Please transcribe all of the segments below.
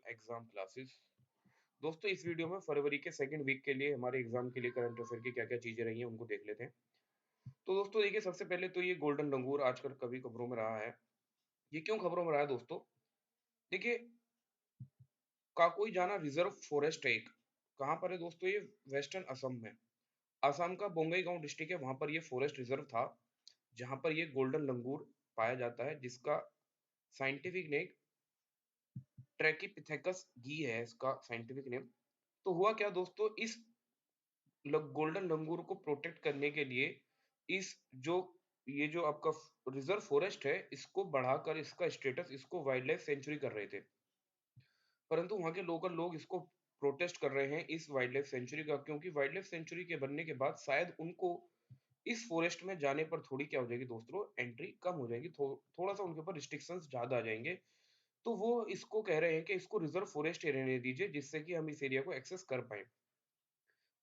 Exam classes. दोस्तों इस video में फरवरी के सेकंड वीक के लिए हमारे एग्जाम के लिए करंट अफेयर की क्या क्या चीजें रही हैं उनको देख लेते हैं। तो दोस्तों देखिए, सबसे पहले तो ये गोल्डन लंगूर आजकल कभी खबरों में रहा है। ये क्यों खबरों में रहा है दोस्तों? देखिए, काकोई जाना रिजर्व फॉरेस्ट है एक। कहाँ पर है दोस्तों? ये वेस्टर्न असम में। असम का बोंगईगांव डिस्ट्रिक्ट है, वहां पर ये फॉरेस्ट रिजर्व था, जहां पर ये गोल्डन लंगूर पाया जाता है, जिसका साइंटिफिक नेम ट्रैकीपिथेकस गी है, इसका साइंटिफिक नेम। तो हुआ क्या दोस्तों, इस गोल्डन लंगूर को प्रोटेक्ट करने के लिए इस जो ये जो आपका रिजर्व फॉरेस्ट है, इसको बढ़ाकर इसका स्टेटस, इसको वाइल्ड लाइफ सेंचुरी कर रहे थे। परंतु वहां के लोकल लोग इसको प्रोटेस्ट कर रहे हैं, इस वाइल्ड लाइफ सेंचुरी का, क्योंकि वाइल्ड लाइफ सेंचुरी के बनने के बाद शायद उनको इस फॉरेस्ट में जाने पर थोड़ी क्या हो जाएगी दोस्तों, एंट्री कम हो जाएगी, थोड़ा सा उनके ऊपर रिस्ट्रिक्शंस ज्यादा आ जाएंगे। तो वो इसको कह रहे हैं कि इसको रिजर्व फॉरेस्ट एरिया रहने दीजिए, जिससे कि हम इस एरिया को एक्सेस कर पाए।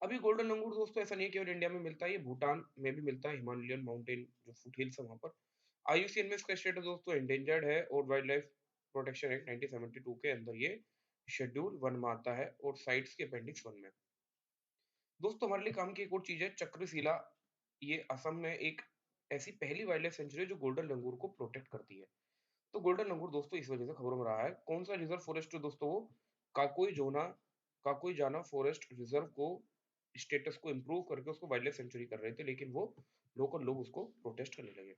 अभी गोल्डन लंगूर दोस्तों ऐसा नहीं है केवल इंडिया में मिलता है, ये भूटान में भी मिलता है, हिमालयन माउंटेन जो फुट हिल्स है वहां पर। आईयूसीएन में इसका स्टेटस दोस्तों एंडेंजर्ड है, और वाइल्ड लाइफ प्रोटेक्शन एक्ट 1972 के अंदर ये शेड्यूल 1 में आता है, और साइट्स के अपेंडिक्स 1 में। दोस्तों हमारे लिए काम की एक और चीज है चक्रशिला। ये असम में एक ऐसी पहली वाइल्ड लाइफ सेंचुरी है जो गोल्डन लंगूर को प्रोटेक्ट करती है। तो गोल्डन लंगूर दोस्तों इस वजह से खबरों में रहा है। कौन सा रिजर्व फॉरेस्ट है दोस्तों? वो काकोई जोना काकोई जाना फॉरेस्ट रिजर्व को स्टेटस को इंप्रूव करके उसको वाइल्ड लाइफ सेंचुरी कर रहे थे, लेकिन वो लोकल लोग उसको प्रोटेस्ट करने लगे।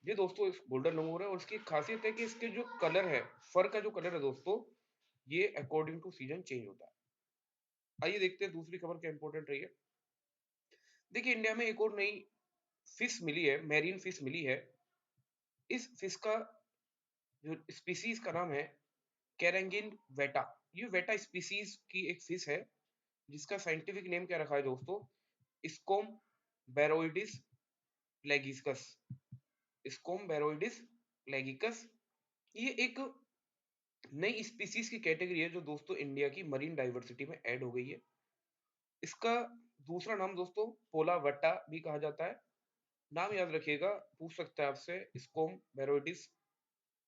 ये दोस्तों इस गोल्डन लंगूर है, और इसकी खासियत है कि इसके जो कलर है, फर का जो कलर है दोस्तों, ये अकॉर्डिंग टू सीजन चेंज होता है। आइए देखते हैं दूसरी खबर क्या इंपॉर्टेंट रही है। देखिए, इंडिया में एक और नई फिश मिली है, मैरीन फिश मिली है। इस फिश का जो स्पीसीज का नाम है कैरेंगिन वेटा। ये वेटा स्पीसीज की एक फिश है, जिसका साइंटिफिक नेम क्या रखा है दोस्तों? स्कोम बैरोइडिस प्लेगिकस। स्कोम बैरोइडिस प्लेगिकस। ये एक नई स्पीसीज की कैटेगरी है जो दोस्तों इंडिया की मरीन डाइवर्सिटी में ऐड हो गई है। इसका दूसरा नाम दोस्तों पोला वट्टा भी कहा जाता है। नाम याद रखिएगा, पूछ सकता है आपसे स्कोम बैरोइडिस।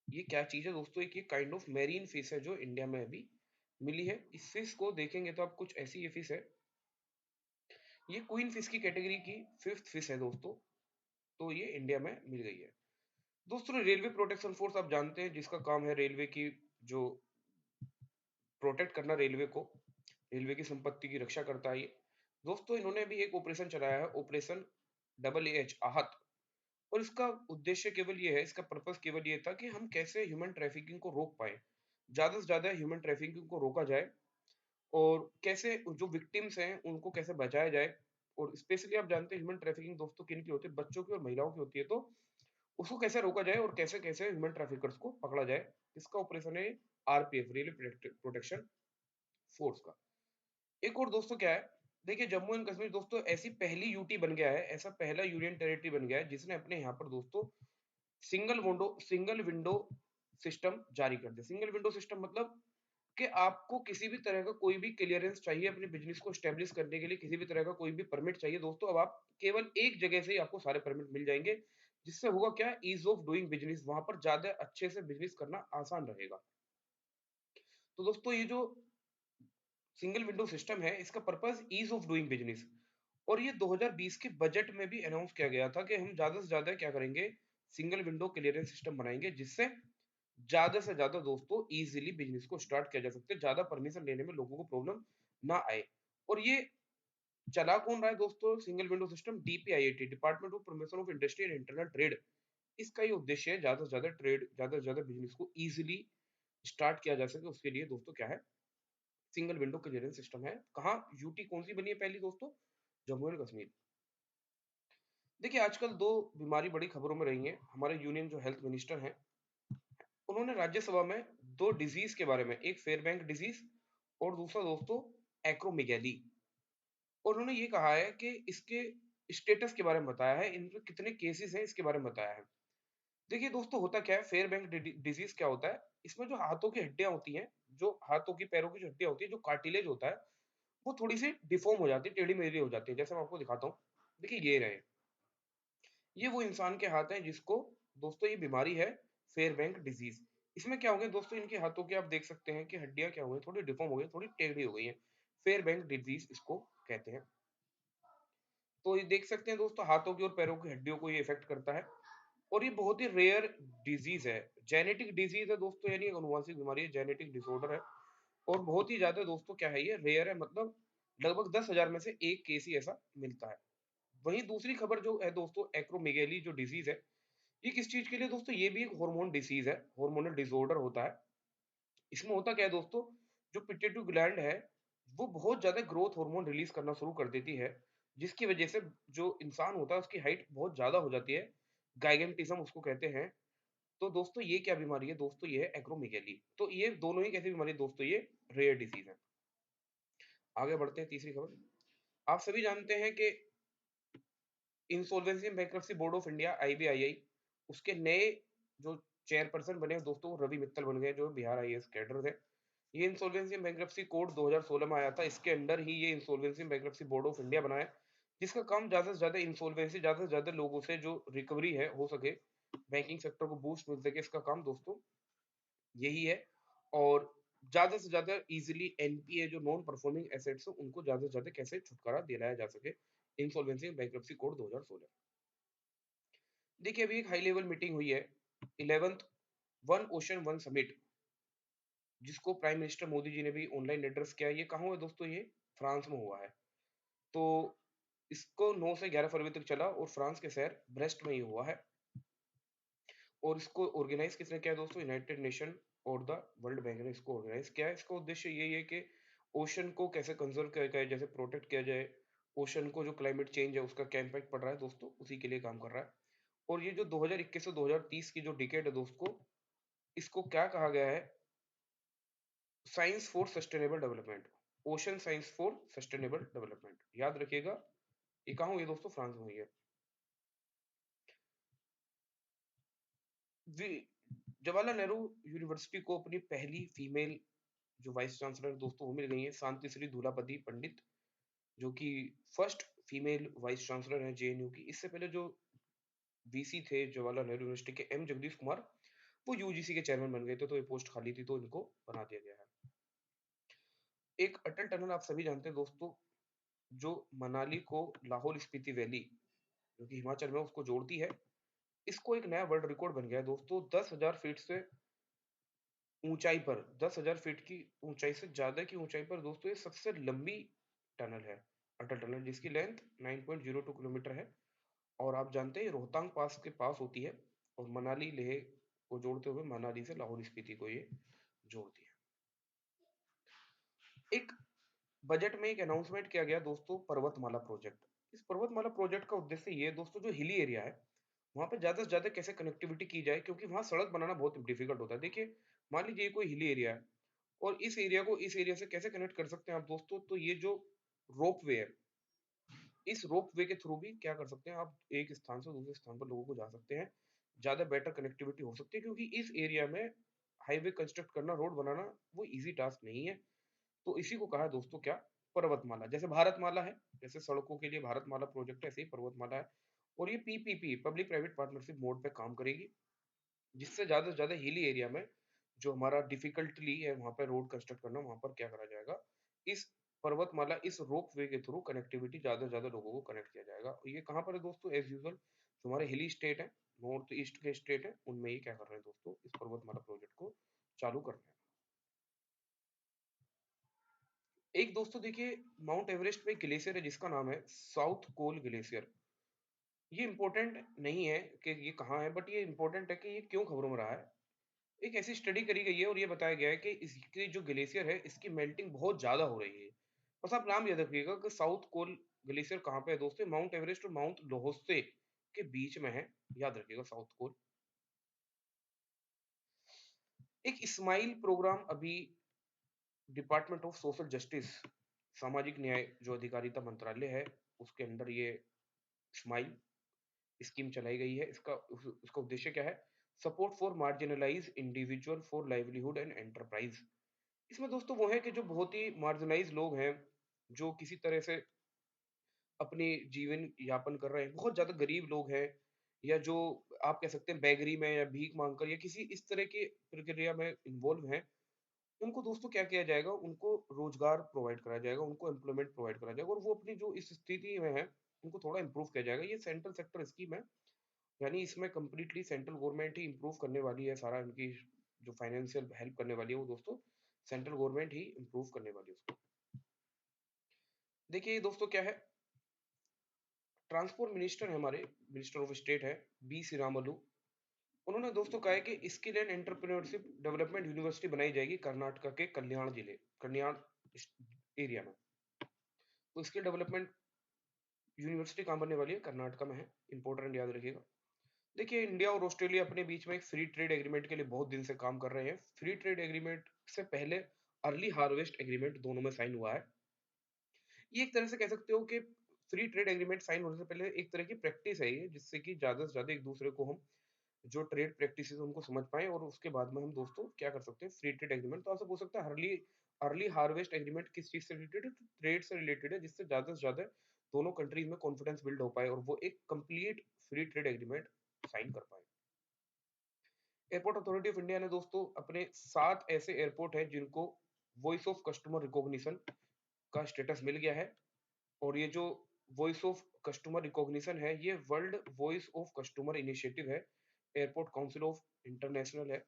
ये क्या चीज है दोस्तों? एक ये काइंड ऑफ मेरीन फिश है जो इंडिया में अभी मिली है। इस फिश को देखेंगे तो आप कुछ ऐसी ये फिश है, ये क्वीन फिश की कैटेगरी की फिफ्थ फिश है दोस्तों। तो ये इंडिया में मिल गई है। दोस्तों रेलवे प्रोटेक्शन फोर्स आप जानते हैं, जिसका काम है रेलवे की जो प्रोटेक्ट करना, रेलवे को, रेलवे की संपत्ति की रक्षा करता है ये। दोस्तों इन्होंने भी एक ऑपरेशन चलाया है, ऑपरेशन डबल एच आहत। और इसका उद्देश्य केवल ये है, इसका पर्पस केवल ये था कि हम कैसे ह्यूमन ट्रैफिकिंग को रोक पाए, ज्यादा से ज्यादा ह्यूमन ट्रैफिकिंग को रोका जाए, और कैसे जो विक्टिम्स हैं उनको कैसे बचाया जाए। और स्पेशली आप जानते हैं ह्यूमन ट्रैफिकिंग दोस्तों किन की होती है? बच्चों की और महिलाओं की होती है। तो उसको कैसे रोका जाए और कैसे कैसे ह्यूमन ट्रैफिकर्स को पकड़ा जाए, इसका ऑपरेशन है आरपीएफ, रेलवे प्रोटेक्शन फोर्स का। एक और दोस्तों क्या है, देखिए जम्मू एंड कश्मीर दोस्तों ऐसी पहली यूटी बन गया है, ऐसा पहला यूनियन टेरिटरी बन गया है जिसने अपने यहाँ पर दोस्तों सिंगल विंडो सिस्टम जारी कर दिया। सिंगल विंडो सिस्टम मतलब कि आपको किसी भी तरह का कोई भी क्लियरेंस चाहिए अपने बिजनेस को स्टेब्लिश करने के लिए, किसी भी तरह का कोई भी परमिट चाहिए दोस्तों, अब आप केवल एक जगह से ही आपको सारे परमिट मिल जाएंगे। जिससे होगा क्या, ईज ऑफ डूइंग बिजनेस, वहां पर ज्यादा अच्छे से बिजनेस करना आसान रहेगा। तो दोस्तों ये जो सिंगल विंडो सिस्टम है, इसका purpose ease of doing business. और ये 2020 के बजट में भी अनाउंस किया गया था कि हम ज्यादा से ज्यादा क्या करेंगे, सिंगल विंडो क्लियरेंस सिस्टम बनाएंगे, जिससे ज्यादा से ज्यादा दोस्तों इजीली बिजनेस को स्टार्ट किया जा सकता है, ज्यादा परमिशन लेने में लोगों को प्रॉब्लम ना आए। और ये चला कौन रहा है दोस्तों single window system? DPIT, department of promotion of industry and internal trade. इसका ये उद्देश्य है ज्यादा से ज्यादा ट्रेड, ज्यादा से ज्यादा बिजनेस को इजीली स्टार्ट किया जा सके, उसके लिए दोस्तों क्या है, सिंगल विंडो क्लियरेंस सिस्टम है। कहाँ यूटी कौन सी बनी है पहली दोस्तों? जम्मू एंड कश्मीर। देखिए आजकल दो बीमारी बड़ी खबरों में रही हैं। हमारे यूनियन जो हेल्थ मिनिस्टर हैं, उन्होंने राज्यसभा में दो डिजीज के बारे में, एक फेयरबैंक डिजीज और दूसरा दोस्तों एक्रोमेगैली, और उन्होंने ये कहा है कि इसके स्टेटस के बारे में बताया है, इन पे कितने केसेस हैं इसके बारे में बताया है। देखिए दोस्तों होता क्या है, फेयरबैंक डिजीज क्या होता है? इसमें जो हाथों की हड्डियां होती हैं, जो हाथों की पैरों की जो हड्डियां होती है, जो कार्टिलेज होता है, वो थोड़ी सी डिफॉर्म हो जाती है, टेढ़ी मेढ़ी हो जाती है। जैसे मैं आपको दिखाता हूँ, देखिए ये रहे, ये वो इंसान के हाथ हैं जिसको दोस्तों ये बीमारी है फेयरबैंक डिजीज। इसमें क्या हो गया दोस्तों, इनके हाथों के आप देख सकते हैं कि हड्डियाँ क्या हो गई, थोड़ी डिफ़ॉर्म हो गई, थोड़ी टेढ़ी हो गई हैं। फेयरबैंक डिज़ीज़ इसको कहते हैं। तो ये देख सकते हैं दोस्तों, हाथों की और पैरों की हड्डियों को ये इफ़ेक्ट करता है और ये बहुत ही रेयर डिज़ीज़ है। जेनेटिक डिज़ीज़ है दोस्तों, यानी एक आनुवांशिक बीमारी है, जेनेटिक डिसऑर्डर है और बहुत ही ज़्यादा दोस्तों क्या है, ये रेयर है, मतलब लगभग 10,000 में से 1 केस ही ऐसा मिलता है। वहीं दूसरी खबर जो है दोस्तों, एक्रोमेगाली जो डिज़ीज़ है, ये किस चीज़ के लिए दोस्तों, ये भी एक हार्मोन डिज़ीज़ है, हार्मोनल डिसऑर्डर होता है। इसमें होता क्या है दोस्तों, जो पिट्यूटरी ग्लैंड है, वो बहुत ज़्यादा ग्रोथ हार्मोन रिलीज़ करना शुरू कर देती है, जिसकी वजह से जो इंसान होता है, उसकी हाइट बहुत ज़्यादा हो जाती है। गाइगेंटिज़्म उसको कहते हैं। तो दोस्तों ये क्या बीमारी है दोस्तों, ये है एक्रोमेगाली। तो ये दोनों ही कैसी बीमारी है दोस्तों, ये रेयर डिज़ीज़ है। आगे बढ़ते हैं तीसरी खबर। आप सभी जानते हैं कि insolvency and bankruptcy board of India IBII, उसके नए जो चेयरपर्सन बने दोस्तों, रवि मित्तल बन गए, जो बिहार आईएएस कैडर थे। ये इंसॉल्वेंसी एंड बैंक्रप्सी कोड 2016 में आया था, इसके अंडर ही ये insolvency and bankruptcy board of India बना है, जिसका काम ज्यादा से ज्यादा इंसॉल्वेंसी, ज्यादा से ज्यादा लोगों से जो रिकवरी है हो सके, बैंकिंग सेक्टर को बूस्ट मिल सके, इसका काम दोस्तों यही है। और ज्यादा से ज्यादा इजीली एनपीए जो नॉन परफॉर्मिंग एसेट्स है, उनको ज्यादा से ज्यादा कैसे छुटकारा दिलाया जा सके, इंसॉल्वेंसी एंड बैंक्रप्सी कोड 2016। देखिए अभी एक हाई लेवल मीटिंग हुई है, 11th one ocean one summit, जिसको प्राइम मिनिस्टर मोदी जी ने भी ऑनलाइन एड्रेस किया। ये कहाँ हुआ है दोस्तों, ये फ्रांस में हुआ है। तो इसको 9 से 11 फरवरी तक चला और फ्रांस के शहर ब्रेस्ट में ही हुआ है। और इसको ऑर्गेनाइज किसने किया है दोस्तों, यूनाइटेड नेशन और द वर्ल्ड बैंक ने इसको ऑर्गेनाइज किया है। इसका उद्देश्य यही है कि ओशन को कैसे कंजर्व किया जाए, जैसे प्रोटेक्ट किया जाए, ओशन को जो क्लाइमेट चेंज है उसका क्या इम्पैक्ट पड़ रहा है दोस्तों, उसी के लिए काम कर रहा है। और ये जो 2021 से 2030 की जो डिकेड है दोस्तों, इसको क्या कहा गया है, science for sustainable development, ocean science for sustainable development, याद रखिएगा। ये कहाँ हुई है दोस्तों, फ्रांस में हुई है। जवाहरलाल नेहरू यूनिवर्सिटी को अपनी पहली फीमेल जो वाइस चांसलर दोस्तों वो मिल गई है, शांति श्री धूलापति पंडित, जो कि फर्स्ट फीमेल वाइस चांसलर है जेएनयू की। इससे पहले जो वीसी थे जवाहरलाल नेहरू यूनिवर्सिटी के, एम जगदीश कुमार, वो यूजीसी के चेयरमैन बन गए थे, तो ये पोस्ट खाली थी, तो इनको बना दिया गया है। एक अटल टनल आप सभी जानते हैं दोस्तों, जो मनाली को लाहौल स्पीति वैली, जो कि हिमाचल में, उसको जोड़ती है। इसको एक नया वर्ल्ड रिकॉर्ड बन गया है दोस्तों, 10,000 फीट से ऊंचाई पर, 10,000 फीट की ऊंचाई से ज्यादा की ऊंचाई पर दोस्तों, ये सबसे लंबी टनल है, अटल टनल, जिसकी लेंथ 9.02 किलोमीटर है। और आप जानते हैं रोहतांग पास के पास होती है और मनाली लेह को जोड़ते हुए मनाली से लाहौल स्पीति को ये जोड़ती है। एक बजट में एक अनाउंसमेंट किया गया दोस्तों, पर्वतमाला प्रोजेक्ट। इस पर्वतमाला प्रोजेक्ट का उद्देश्य ये है दोस्तों, जो हिली एरिया है, वहां पे ज्यादा से ज्यादा कैसे कनेक्टिविटी की जाए, क्योंकि वहां सड़क बनाना बहुत डिफिकल्ट होता है। देखिए मान लीजिए ये कोई हिली एरिया है और इस एरिया को इस एरिया से कैसे कनेक्ट कर सकते हैं आप दोस्तों, तो ये जो रोप वे है, इस रोप वे के थ्रू भी क्या कर सकते हैं आप, एक स्थान से दूसरे स्थान पर लोगों को जा सकते हैं, ज्यादा बेटर कनेक्टिविटी हो सकती है, क्योंकि इस एरिया में हाईवे कंस्ट्रक्ट करना, रोड बनाना वो इजी टास्क नहीं है। तो इसी को कहा है दोस्तों क्या, पर्वतमाला। जैसे भारतमाला है, जैसे सड़कों के लिए भारतमाला प्रोजेक्ट है, ऐसे ही पर्वतमाला है। और ये PPP, public private partnership mode पे काम करेगी, जिससे ज्यादा से ज्यादा हिली एरिया में जो हमारा डिफिकल्टली है वहां पर रोड कंस्ट्रक्ट करना, वहां पर क्या करा जाएगा, इस पर्वतमाला, इस रोप वे के थ्रू कनेक्टिविटी ज्यादा से ज्यादा लोगों को कनेक्ट किया जाएगा। और ये कहाँ पर है दोस्तों, एज यूजुअल जो हमारे हिली स्टेट है, नॉर्थ ईस्ट के स्टेट है, उनमें ये क्या कर रहे हैं दोस्तों, इस पर्वतमाला प्रोजेक्ट को चालू कर रहे हैं। एक दोस्तों देखिए, माउंट एवरेस्ट पे ग्लेशियर है जिसका नाम है साउथ कोल ग्लेशियर। ये इंपॉर्टेंट नहीं है कि ये कहाँ है, बट ये इंपॉर्टेंट है कि ये क्यों खबरों में रहा है। एक ऐसी स्टडी करी गई है और ये बताया गया है कि इसकी जो ग्लेशियर है, इसकी मेल्टिंग बहुत ज्यादा हो रही है। बस आप नाम याद रखिएगा कि साउथ कोल ग्लेशियर कहाँ पे है दोस्तों, माउंट एवरेस्ट और माउंट लोहोसे के बीच में है, याद रखिएगा साउथ कोल। एक स्माइल प्रोग्राम अभी डिपार्टमेंट ऑफ सोशल जस्टिस, सामाजिक न्याय जो अधिकारिता मंत्रालय है, उसके अंदर ये स्माइल स्कीम चलाई गई है। इसका उद्देश्य क्या है, support for marginalise individual for livelihood and enterprise. इसमें दोस्तों वो है कि जो बहुत ही मार्जिनाइज लोग हैं, जो किसी तरह से अपनी जीवन यापन कर रहे हैं, बहुत ज्यादा गरीब लोग हैं, या जो आप कह सकते हैं बेगरी में या भीख माँगकर या किसी इस तरह की प्रक्रिया में इन्वॉल्व हैं, उनको दोस्तों क्या किया जाएगा, उनको रोज़गार प्रोवाइड कराया जाएगा, उनको एम्प्लॉयमेंट प्रोवाइड कराया जाएगा और वो अपनी जो इस स्थिति में है, उनको थोड़ा इम्प्रूव किया जाएगा। ये सेंट्रल सेक्टर स्कीम है, यानी इसमें कंप्लीटली सेंट्रल गवर्नमेंट ही इम्प्रूव करने वाली है सारा इनकी जो फाइनेंशियल हेल्प करने वाली है, वो दोस्तों सेंट्रल गवर्नमेंट ही इम्प्रूव करने वाली है उसको। देखिए दोस्तों क्या है, ट्रांसपोर्ट मिनिस्टर है हमारे, मिनिस्टर ऑफ स्टेट है, बी श्रीरामुलु। उन्होंने दोस्तों कहा है कि skill and entrepreneurship development university बनाई जाएगी कर्नाटका के कल्याण एरिया में। तो स्किल डेवलपमेंट यूनिवर्सिटी कहाँ बनने वाली है? कर्नाटका में है। इंपॉर्टेंट याद रखिएगा। देखिए इंडिया और ऑस्ट्रेलिया अपने बीच में एक फ्री ट्रेड एग्रीमेंट के लिए बहुत दिन से काम कर रहे हैं। फ्री ट्रेड एग्रीमेंट से पहले अर्ली हार्वेस्ट एग्रीमेंट दोनों में साइन हुआ है। ये एक तरह से कह सकते हो कि फ्री ट्रेड एग्रीमेंट साइन होने से पहले एक तरह की प्रैक्टिस है ये, जिससे कि ज़्यादा से ज़्यादा एक दूसरे को हम जो ट्रेड प्रैक्टिसेस उनको समझ पाएँ और उसके बाद में हम दोस्तों क्या कर सकते हैं, फ्री ट्रेड एग्रीमेंट। तो आपसे पूछ सकता है अर्ली अर्ली हार्वेस्ट एग्रीमेंट किस चीज़ से रिलेटेड है? तो ट्रेड से रिलेटेड है, जिससे ज़्यादा से ज़्यादा दोनों कंट्रीज़ में कॉन्फिडेंस बिल्ड हो पाए और वो एक complete free trade agreement sign कर पाएँ। एयरपोर्ट अथॉरिटी ऑफ इंडिया ने दोस्तों अपने 7 ऐसे एयरपोर्ट हैं जिनको वॉइस ऑफ कस्टमर रिकॉग्निशन का स्टेटस मिल गया है और ये जो वॉइस ऑफ कस्टमर रिकॉग्निशन है, ये world voice of customer initiative है। एयरपोर्ट काउंसिल ऑफ इंटरनेशनल है।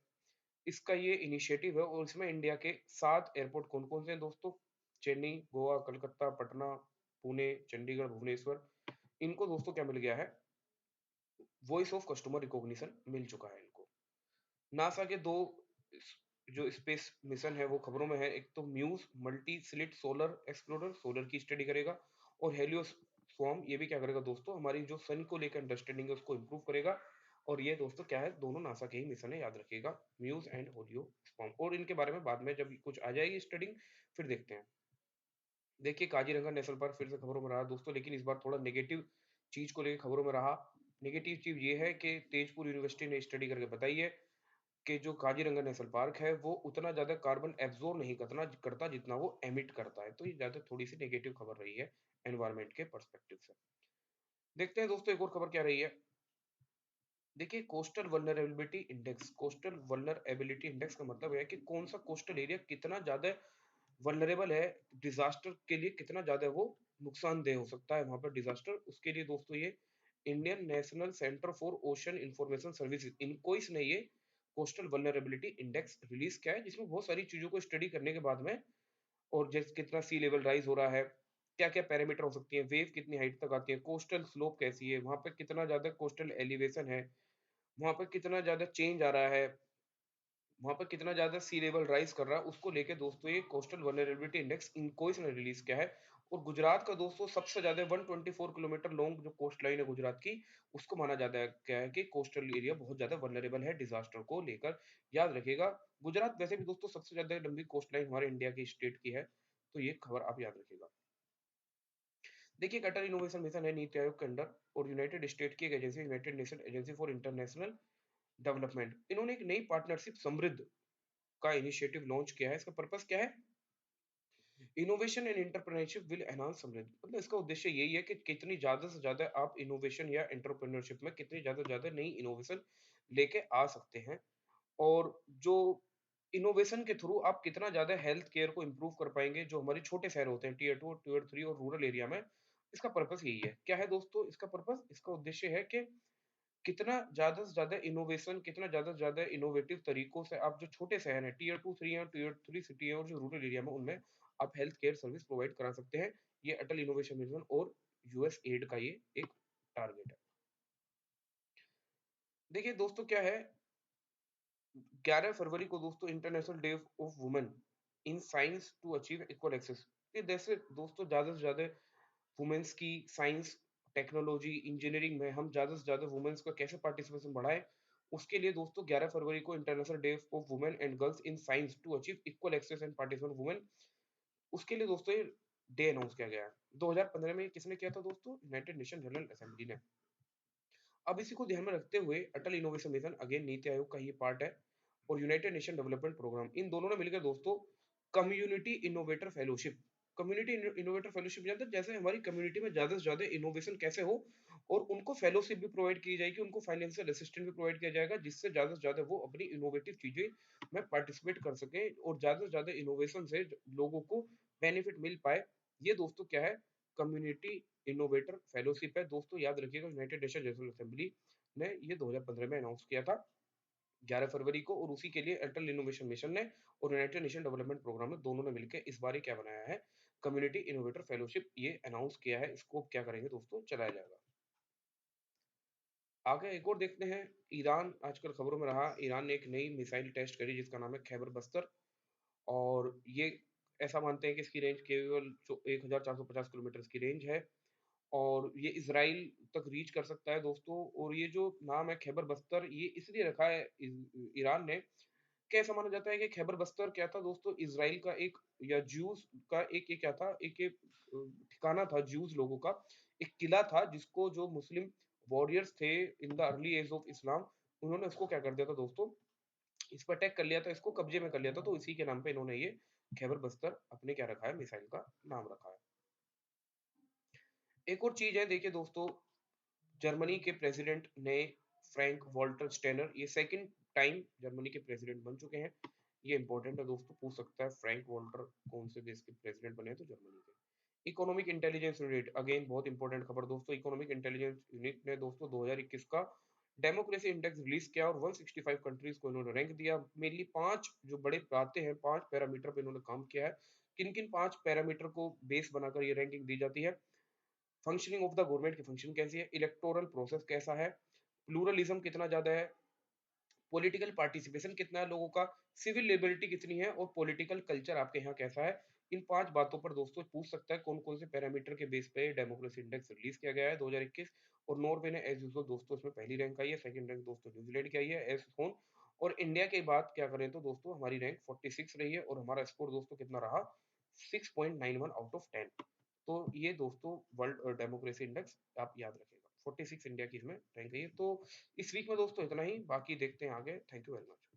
इसका ये इनिशिएटिव है और इसमें इंडिया के 7 एयरपोर्ट कौन-कौन से हैं दोस्तों? चेन्नई, गोवा, कलकत्ता, पटना, पुणे, चंडीगढ़, भुवनेश्वर। इनको दोस्तों क्या मिल गया है? वॉइस ऑफ कस्टमर रिकॉग्निशन मिल चुका है इनको। नासा के 2 स जो स्पेस मिशन है वो खबरों में है। एक तो muse multi slit solar explorer solar की स्टडी करेगा और हेलियोस स्वार्म ये भी क्या करेगा दोस्तों हमारी जो सन को लेकर अंडरस्टैंडिंग है उसको इम्प्रूव करेगा। और ये दोस्तों क्या है दोनों नासा के ही मिशन है याद रखिएगा म्यूज़ एंड हेलियो स्वार्म और इनके बारे में बाद में जब कुछ आ जाएगी स्टडिंग फिर देखते हैं। देखिए काजीरंगा नेशनल पार्क फिर से खबरों में रहा दोस्तों लेकिन इस बार थोड़ा नेगेटिव चीज़ को लेके खबरों में रहा। नेगेटिव चीज़ ये है कि तेजपुर यूनिवर्सिटी ने स्टडी करके बताई है कि जो काजीरंगा नेशनल पार्क है, वो उतना ज़्यादा कार्बन एब्ज़ॉर्ब नहीं करता जितना वो एमिट करता है। तो ये ज़्यादा थोड़ी-सी नेगेटिव खबर रही है एनवायरनमेंट के पर्सपेक्टिव से। देखते हैं दोस्तों एक और खबर क्या रही है। देखिए कोस्टल वल्नरेबिलिटी इंडेक्स का मतलब है कि कौन-सा कोस्टल एरिया कितना ज़्यादा वल्नरेबल है, डिज़ास्टर के लिए कितना ज़्यादा वो नुकसानदेह हो सकता है वहाँ पर डिज़ास्टर। उसके लिए दोस्तों ये Indian national centre for ocean information services INCOIS ने ये कोस्टल वल्नरेबिलिटी इंडेक्स रिलीज़ किया है, जिसमें बहुत सारी चीज़ों को स्टडी करने के बाद में और जैसे कितना सी लेवल राइज़ हो रहा है, क्या-क्या पैरामीटर हो सकती है, वेव कितनी हाइट तक आती है, कोस्टल स्लोप कैसी है, वहाँ पे कितना ज़्यादा कोस्टल एलिवेशन है, वहाँ पे कितना ज़्यादा चेंज आ रहा है, वहाँ पे कितना ज़्यादा सी लेवल राइज़ कर रहा है, उसको लेके दोस्तों ये कोस्टल वल्नरेबिलिटी इंडेक्स इनकोइस ने रिलीज़ किया है। और गुजरात का दोस्तों सबसे ज़्यादा 124 किलोमीटर लॉन्ग जो कोस्ट लाइन है गुजरात की, उसको माना जाता है क्या है कि कोस्टल एरिया बहुत ज़्यादा वल्नरेबल है डिज़ास्टर को लेकर। याद रखिएगा, गुजरात वैसे भी दोस्तों सबसे ज़्यादा लंबी कोस्ट लाइन हमारे इंडिया की स्टेट की है, तो ये खबर आप याद रखिएगा। देखिए, एक अटल इनोवेशन मिशन है नीति आयोग के अंडर और यूनाइटेड स्टेट की एक agency United nation agency for international development. इन्होंने एक नई पार्टनरशिप समृद्ध का इनिशिएटिव लॉन्च किया है। इसका पर्पस क्या है? Innovation and entrepreneurship will enhance samriddhi. मतलब इसका उद्देश्य यही है कि कितनी ज़्यादा से ज़्यादा आप इनोवेशन या एंटरप्रेन्योरशिप में कितनी ज़्यादा से ज़्यादा नई इनोवेशन लेके आ सकते हैं और जो इनोवेशन के थ्रू आप कितना ज़्यादा हेल्थ केयर को इम्प्रूव कर पाएँगे, जो हमारे छोटे शहर होते हैं टियर 2, टियर 3 और रूरल एरिया में। इसका पर्पस यही है। क्या है दोस्तों इसका पर्पस? इसका उद्देश्य है कि कितना ज़्यादा से ज़्यादा इनोवेशन, कितना ज़्यादा से ज़्यादा इनोवेटिव तरीकों से आप जो छोटे शहर हैं, टियर 2, 3 या टियर 3 सिटी है और जो रूरल एरिया में उनमें आप हेल्थ केयर सर्विस प्रोवाइड करा सकते हैं। ये अटल इनोवेशन मिशन और यूएस एड का ये एक टारगेट है। देखिए दोस्तों क्या है, 11 फरवरी को दोस्तों international day of women in science to achieve equal access. ये जैसे दोस्तों ज़्यादा से ज़्यादा वुमेन्स की साइंस, टेक्नोलॉजी, इंजीनियरिंग में हम ज़्यादा से ज़्यादा वुमेन्स का कैसे पार्टिसिपेशन बढ़ाएँ, उसके लिए दोस्तों 11 फरवरी को international day of women and girls in science to achieve equal access and participation women, उसके लिए दोस्तों ये डे अनाउंस किया गया है। 2015 में किसने किया था दोस्तों? यूनाइटेड नेशन जनरल असेंबली ने। अब इसी को ध्यान में रखते हुए अटल innovation mission again NITI Aayog का ही पार्ट है और यूनाइटेड नेशन डेवलपमेंट प्रोग्राम इन दोनों ने मिलकर दोस्तों community innovator fellowship community innovator fellowship जानते हैं, जैसे हमारी कम्युनिटी में ज़्यादा से ज़्यादा इनोवेशन कैसे हो और उनको फेलोशिप भी प्रोवाइड की जाएगी, उनको फाइनेंशियल असिस्टेंस भी प्रोवाइड किया जाएगा, जिससे ज़्यादा से ज़्यादा वो अपनी इनोवेटिव चीज़ें में पार्टिसिपेट कर सकें और ज़्यादा से ज़्यादा इनोवेशन से लोगों को बेनिफिट मिल पाए। ये दोस्तों क्या है, कम्युनिटी इनोवेटर फेलोशिप है। दोस्तों याद रखिएगा, यूनाइटेड नेशन जनरल असेंबली ने ये 2015 में अनाउंस किया था 11 फरवरी को, और उसी के लिए अटल इनोवेशन मिशन ने और यूनाइटेड नेशन डेवलपमेंट प्रोग्राम ने दोनों ने मिलकर इस बार ये क्या बनाया है, कम्युनिटी इनोवेटर फेलोशिप ये अनाउंस किया है। इसको क्या करेंगे दोस्तों, चलाया जाएगा। आगे एक और देखते हैं, ईरान आजकल खबरों में रहा, ईरान ने एक नई मिसाइल टेस्ट करी जिसका नाम है खैबर बस्तर, और ये ऐसा मानते हैं कि इसकी रेंज केवल 1450 किलोमीटर की रेंज है और ये इजराइल तक रीच कर सकता है दोस्तों। और ये जो नाम है खैबर बस्तर, ये इसलिए रखा है ईरान ने, कैसा माना जाता है कि खैबर बस्तर क्या था दोस्तों, इजराइल का एक, या ज्यूज का एक, ये क्या था, एक ये ठिकाना था ज्यूज लोगों का, एक किला था जिसको जो मुस्लिम वॉरियर्स थे in the early age of Islam, उन्होंने उसको क्या कर दिया था दोस्तों, इस पर अटैक कर लिया था, इसको कब्जे में कर लिया था, तो इसी के नाम पे इन्होंने ये खैबर बस्तर अपने क्या रखा है, मिसाइल का नाम रखा है। एक और चीज है देखिए दोस्तों, जर्मनी के प्रेसिडेंट ने फ्रैंक वॉल्टर स्टेनर, ये सेकंड टाइम जर्मनी के प्रेसिडेंट बन चुके हैं। ये इंपॉर्टेंट है दोस्तों, पूछ सकता है फ्रैंक वॉल्टर कौन से देश के प्रेसिडेंट बने हैं, तो जर्मनी के। इकोनॉमिक इंटेलिजेंस यूनिट, अगेन बहुत इंपॉर्टेंट खबर दोस्तों, इकोनॉमिक इंटेलिजेंस यूनिट ने दोस्तों 2021 का डेमोक्रेसी इंडेक्स रिलीज किया और 165 कंट्रीज को इन्होंने रैंक दिया। मेनली 5 जो बड़े बातें हैं, 5 पैरामीटर पे इन्होंने काम किया है। किन किन 5 पैरामीटर को बेस बनाकर ये रैंकिंग दी जाती है, फंक्शनिंग ऑफ द गवर्नमेंट की फंक्शन कैसी है, इलेक्टोरल प्रोसेस कैसा है, प्लूरलिज्म कितना ज्यादा है, पॉलिटिकल पार्टिसिपेशन कितना है लोगों का, सिविल लिबर्टी कितनी है और पॉलिटिकल कल्चर आपके यहाँ कैसा है। इन 5 बातों पर दोस्तों पूछ सकता है कौन कौन से पैरामीटर के बेस पे डेमोक्रेसी इंडेक्स रिलीज किया गया है 2021। और नॉर्वे ने एज यूजुअल दोस्तों इसमें पहली रैंक आई है, सेकंड रैंक दोस्तों न्यूजीलैंड की आई है एज फोन। और इंडिया की बात क्या करें तो दोस्तों हमारी रैंक 46 रही है और हमारा स्कोर दोस्तों कितना रहा, 6.91 आउट ऑफ 10। तो ये दोस्तों वर्ल्ड डेमोक्रेसी इंडेक्स आप याद रखिएगा, 46 इंडिया की इसमें रैंक गई है। तो इस वीक में दोस्तों इतना ही, बाकी देखते हैं आगे। Thank you very much.